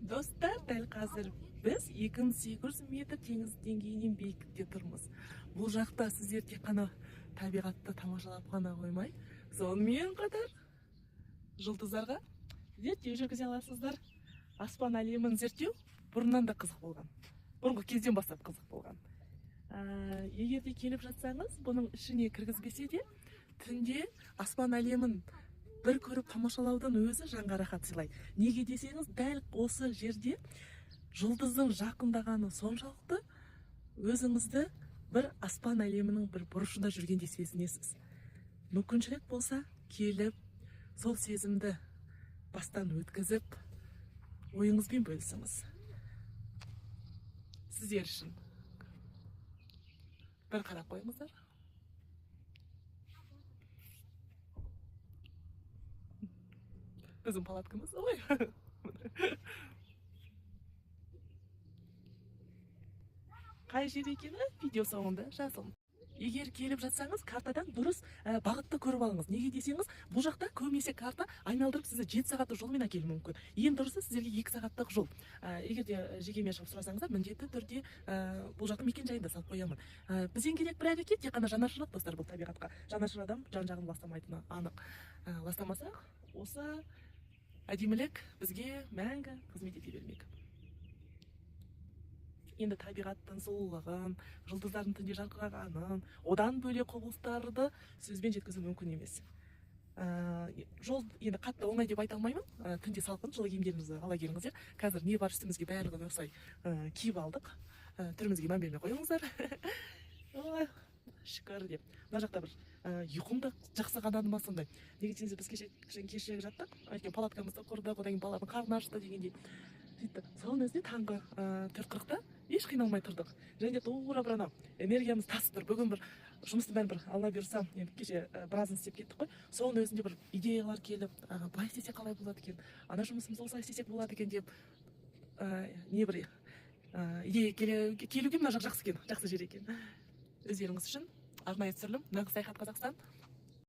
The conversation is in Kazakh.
Достар, дәл қазір біз 2800 метр теңіз деңгейінен биіктікте тұрмыз. Бұл жақта сіздер тек қана табиғатты тамашалап қана қоймай, сонымен қатар жұлдыздарға зерттеу жүргізе аласыздар. Аспан әлемін зерттеу бұрыннан да қызық болған. Бұрынғы кезден бастап қызық болған. Егер де келіп жатсаңыз, бұның ішіне кіргізбесе де, түнде аспан әлемін бір көріп тамашалаудың өзі жанға рахат сыйлайды. Неге десеңіз, дәл осы жерде жұлдыздың жақындағаны соншалықты өзіңізді бір аспан әлемінің бір бұрышында жүргенде сезінесіз. Мүмкіншілік болса, келіп, сол сезімді бастан өткізіп, ойыңызбен бөлісіңіз. Сіздер үшін бір қарап қойыңыздар. Біздің палаткамыз ой. Қай жер екені видео соңында жазылым. Егер келіп жатсаңыз, картадан дұрыс бағытты көріп алыңыз. Неге десеңіз, бұл жақта көбінесе карта айналдырып сізді 7 сағаттық жолмен әкелуі мүмкін. Ең дұрысы сіздерге 2 сағаттық жол. Егер де жекемен шығып сұрасаңыздар, міндетті түрде бұл жақтың мекен жайында салып қоямын. Бізден керек бір әрекет, тек қана жанашырлық достар, бұл табиғатқа. Жанашыр адам жан-жағын ластамайтыны анық. Ластамасақ, осы әдемілік бізге мәңгі қызмет ете бермек. Енді табиғаттың сұлулығын, жұлдыздардың түнде жарқырағанын, одан бөлек құбылыстарды сөзбен жеткізу мүмкін емес. Жол енді қатты оңай деп айта алмаймын. Түнде салқын, жылы киімдеріңізді ала келіңіздер. Қазір не бар үстімізге барлығын осылай киіп алдық. Түрімізге мән бермей қойыңыздар. Шүкір деп. Мына жақта бір ұйқым да жақсы қанады ма сондай. Неге десеңіз, біз кешірек жаттық. Өйткені палаткамызды құрдық, одан кейін балалардың қарны ашты дегендей. Соның өзіне таңғы 4:40-та еш қиналмай тұрдық. Және тура бір анау энергиямыз тасып тұр. Бүгін бір жұмысты бәрін бір алла бұйырса, енді кеше біразын істеп кеттік қой. Соның өзінде бір идеялар келіп, былай істесек қалай болады екен, ана жұмысымызды осылай істесек болады екен деп, не бір идея келуге мына жақ жақсы екен, жақсы жер екен. Өздеріңіз үшін арнайы түсірілім, нағыз саяхат Қазақстан.